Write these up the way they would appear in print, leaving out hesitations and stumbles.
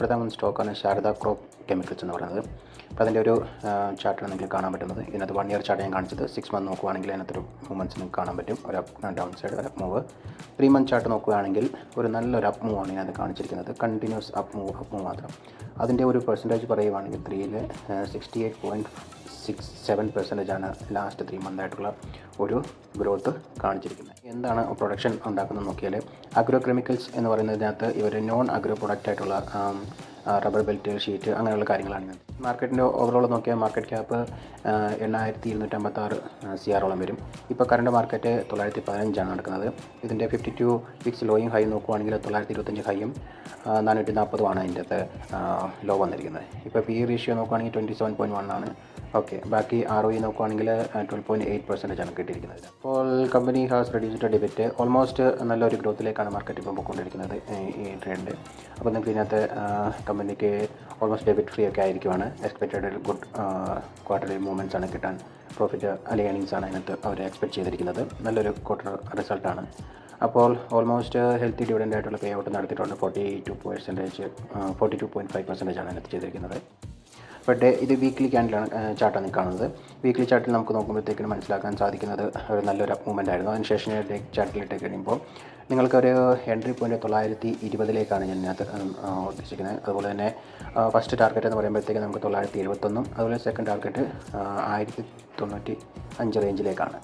പ്രധാന സ്റ്റോക്കാണ് Sharada crop chemicals എന്ന് പറയുന്നത്. അപ്പോൾ അതിൻ്റെ ഒരു ചാർട്ടാണ് നിങ്ങൾക്ക് കാണാൻ പറ്റുന്നത്. ഇതിനകത്ത് 1 ഇയർ ചാർട്ട് ഞാൻ കാണിച്ചത്. 6 മന്ത് നോക്കുകയാണെങ്കിൽ അതിനകത്തൊരു മൂവ്മെൻറ്റ്സ് നിങ്ങൾക്ക് കാണാൻ പറ്റും. ഒരു അപ്പ് ഡൗൺ സൈഡ് ഒരു അപ്പ് മൂവ്. 3 മന്ത് ചാർട്ട് നോക്കുകയാണെങ്കിൽ ഒരു നല്ലൊരു അപ്പ് മൂവാണ് ഇതിനകത്ത് കാണിച്ചിരിക്കുന്നത്. കണ്ടിന്യൂസ് അപ്പ് മൂവ് മാത്രം. അതിൻ്റെ ഒരു പെർസെൻറ്റേജ് പറയുകയാണെങ്കിൽ 3ൽ 68.67% ആണ് ലാസ്റ്റ് 3 മന്തായിട്ടുള്ള ഒരു ഗ്രോത്ത് കാണിച്ചിരിക്കുന്നത്. എന്താണ് പ്രൊഡക്ഷൻ ഉണ്ടാക്കുന്നത് നോക്കിയാൽ അഗ്രോ കെമിക്കൽസ് എന്ന് പറയുന്നതിനകത്ത് ഇവർ നോൺ അഗ്രോ പ്രൊഡക്റ്റ് ആയിട്ടുള്ള റബ്ബർ ബെൽറ്റ്, ഷീറ്റ് അങ്ങനെയുള്ള കാര്യങ്ങളാണ്. മാർക്കറ്റിൻ്റെ ഓവറോൾ നോക്കിയാൽ മാർക്കറ്റ് ക്യാപ്പ് 8,256 CR വരും. ഇപ്പോൾ കറണ്ട് മാർക്കറ്റ് 915 നടക്കുന്നത്. ഇതിൻ്റെ 52 വീക്സ് ലോയും ഹൈ നോക്കുവാണെങ്കിൽ 925 ഹൈയും 440 അതിൻ്റെ അകത്ത് ലോ വന്നിരിക്കുന്നത്. ഇപ്പോൾ PE റേഷ്യോ നോക്കുകയാണെങ്കിൽ 27.1 ആണ്. ഓക്കെ, ബാക്കി ROE നോക്കുകയാണെങ്കിൽ 12.8% ആണ് കിട്ടിയിരിക്കുന്നത്. അപ്പോൾ company has reduced debit. Almost നല്ലൊരു ഗ്രോത്തിലേക്കാണ് മാർക്കറ്റ് ഇപ്പോൾ പോയിക്കൊണ്ടിരിക്കുന്നത് ഈ ട്രെൻഡ്. അപ്പോൾ നിങ്ങൾക്ക് ഇതിനകത്ത് കമ്പനിക്ക് ഓൾമോസ്റ്റ് ഡെബിറ്റ് ഫ്രീ ഒക്കെ ആയിരിക്കുവാണ്. എക്സ്പെക്റ്റഡ് ഗുഡ് ക്വാർട്ടർലി മൂവ്മെൻറ്റ്സ് ആണ് കിട്ടാൻ. പ്രോഫിറ്റ് അല്ലെങ്കിൽ ഏർണിങ്സ് ആണ് അതിനകത്ത് അവർ എക്സ്പെക്ട് ചെയ്തിരിക്കുന്നത്. നല്ലൊരു ക്വാർട്ടർ റിസൾട്ടാണ്. അപ്പോൾ ഓൾമോസ്റ്റ് ഹെൽത്തി ഡിവിഡൻ്റ് ആയിട്ടുള്ള പേ ഔട്ട് നടത്തിയിട്ടുണ്ട്. 42.5% ആണ് അതിനകത്ത് ചെയ്തിരിക്കുന്നത്. ബട്ട് ഇത് വീക്ക്ലി ക്യാൻഡിലാണ് ചാർട്ടാണ് കാണുന്നത്. വീക്ക്ലി ചാർട്ടിൽ നമുക്ക് നോക്കുമ്പോഴത്തേക്കിനും മനസ്സിലാക്കാൻ സാധിക്കുന്നത് ഒരു നല്ലൊരു മൂവ്മെൻ്റ് ആയിരുന്നു. അതിനുശേഷം ഡേ ചാർട്ടിലിട്ട് കഴിയുമ്പോൾ നിങ്ങൾക്കൊരു എൻട്രി പോയിൻറ്റ് 920 ഞാൻ ഇതിനകത്ത് ഉദ്ദേശിക്കുന്നത്. അതുപോലെ തന്നെ ഫസ്റ്റ് ടാർഗറ്റ് എന്ന് പറയുമ്പോഴത്തേക്ക് നമുക്ക് 971, അതുപോലെ സെക്കൻഡ് ടാർഗറ്റ് 1095 റേഞ്ചിലേക്കാണ്.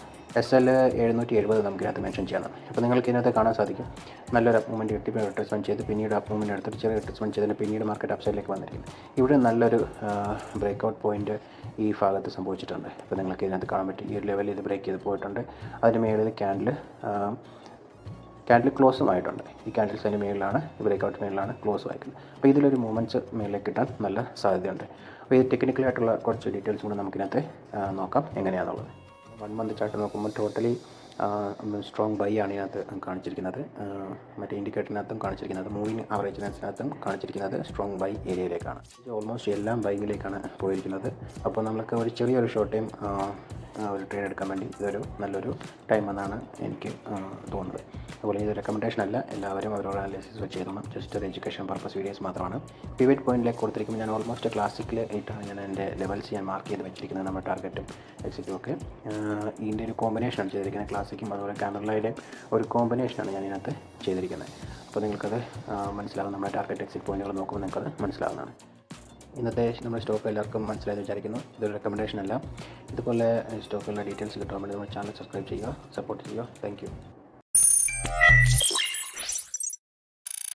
SL 770 നമുക്കിനകത്ത് മെൻഷൻ ചെയ്യണം. അപ്പോൾ നിങ്ങൾക്ക് ഇതിനകത്ത് കാണാൻ സാധിക്കും നല്ലൊരു അപ്പ് മൂവ്മെൻറ്റ് കിട്ടി, അഡ്ജസ്റ്റ്മെൻറ്റ് ചെയ്ത് പിന്നീട് അപ്പ് മൂവ്മെൻറ്റ് എടുത്തിട്ട് ചെറിയ അഡ്ജസ്റ്റ്മെൻറ്റ് ചെയ്തതിന് പിന്നീട് മാർക്കറ്റ് അപ്സൈഡിലേക്ക് വന്നിരിക്കുന്നത്. ഇവിടെ നല്ലൊരു ബ്രേക്ക്ഔട്ട് പോയിൻറ്റ് ഈ ഭാഗത്ത് സംഭവിച്ചിട്ടുണ്ട്. അപ്പോൾ നിങ്ങൾക്ക് ഇതിനകത്ത് കാണാൻ പറ്റും ഈ ഒരു ലെവലിൽ ഇത് ബ്രേക്ക് ചെയ്ത് പോയിട്ടുണ്ട്. അതിന് മേളിൽ ക്യാൻഡിൽ ക്ലോസും ആയിട്ടുണ്ട്. ഈ ക്യാൻഡിൽസ് അതിൻ്റെ മേളിലാണ്, ബ്രേക്ക്ഔട്ട് മേളിലാണ് ക്ലോസും ആയിരിക്കുന്നത്. അപ്പോൾ ഇതിലൊരു മൂവ്മെൻറ്റ്സ് മേളിലേക്ക് കിട്ടാൻ നല്ല സാധ്യതയുണ്ട്. അപ്പോൾ ഇത് ടെക്നിക്കലായിട്ടുള്ള കുറച്ച് ഡീറ്റെയിൽസ് കൂടെ നമുക്കിനകത്ത് നോക്കാം എങ്ങനെയാണെന്നുള്ളത്. 1 മന്ത് ചാർട്ട് നോക്കുമ്പോൾ ടോട്ടലി സ്ട്രോങ് ബൈ ആണ് ഇതിനകത്ത് കാണിച്ചിരിക്കുന്നത്. മറ്റേ ഇൻഡിക്കേറ്ററിനകത്തും കാണിച്ചിരിക്കുന്നത്, മൂവിങ് ആവറേജിനകത്തും കാണിച്ചിരിക്കുന്നത് സ്ട്രോങ് ബൈ ഏരിയയിലേക്കാണ്. ഓൾമോസ്റ്റ് എല്ലാം ബൈയിലേക്കാണ് പോയിരിക്കുന്നത്. അപ്പോൾ നമുക്ക് ഒരു ചെറിയൊരു ഷോർട്ട് ടൈം ഒരു ട്രേഡ് എടുക്കാൻ വേണ്ടി ഇതൊരു നല്ലൊരു ടൈം എന്നാണ് എനിക്ക് തോന്നുന്നത്. അതുപോലെ ഇത് റെക്കമെൻഡേഷൻ അല്ല, എല്ലാവരും അവരോട് അനാലിസിസ് ചെയ്തോണം. ജസ്റ്റ് ഒരു എഡ്യൂക്കേഷൻ പർപ്പസ് വീഡിയോസ് മാത്രമാണ്. പിവറ്റ് പോയിന്റിലേക്ക് കൊടുത്തിരിക്കുമ്പോൾ ഞാൻ ഓൾമോസ്റ്റ് ക്ലാസിക്കിൽ ആയിട്ടാണ് ഞാൻ എൻ്റെ ലെവൽസ് ഞാൻ മാർക്ക് ചെയ്ത് വെച്ചിരിക്കുന്നത്. നമ്മുടെ ടാർഗറ്റും എക്സിറ്റും ഒക്കെ ഇതിൻ്റെ ഒരു കോമ്പിനേഷനാണ് ചെയ്തിരിക്കുന്നത്. ക്ലാസിക്കും അതുപോലെ കാനറയുടെ ഒരു കോമ്പിനേഷനാണ് ഞാൻ ഇതിനകത്ത് ചെയ്തിരിക്കുന്നത്. അപ്പോൾ നിങ്ങൾക്കത് മനസ്സിലാകും. നമ്മുടെ ടാർഗറ്റ് എക്സിറ്റ് പോയിന്റുകൾ നോക്കുമ്പോൾ നിങ്ങൾക്കത് മനസ്സിലാകുന്നതാണ്. ഇന്നത്തെ നമ്മുടെ സ്റ്റോക്ക് എല്ലാവർക്കും മനസ്സിലായെന്ന് വിചാരിക്കുന്നു. ഇതൊരു റെക്കമെൻഡേഷൻ അല്ല. ഇതുപോലെ സ്റ്റോക്കുകളുടെ ഡീറ്റെയിൽസ് കിട്ടാൻ വേണ്ടി നമ്മുടെ ചാനൽ സബ്സ്ക്രൈബ് ചെയ്യുക, സപ്പോർട്ട് ചെയ്യുക. Thank you.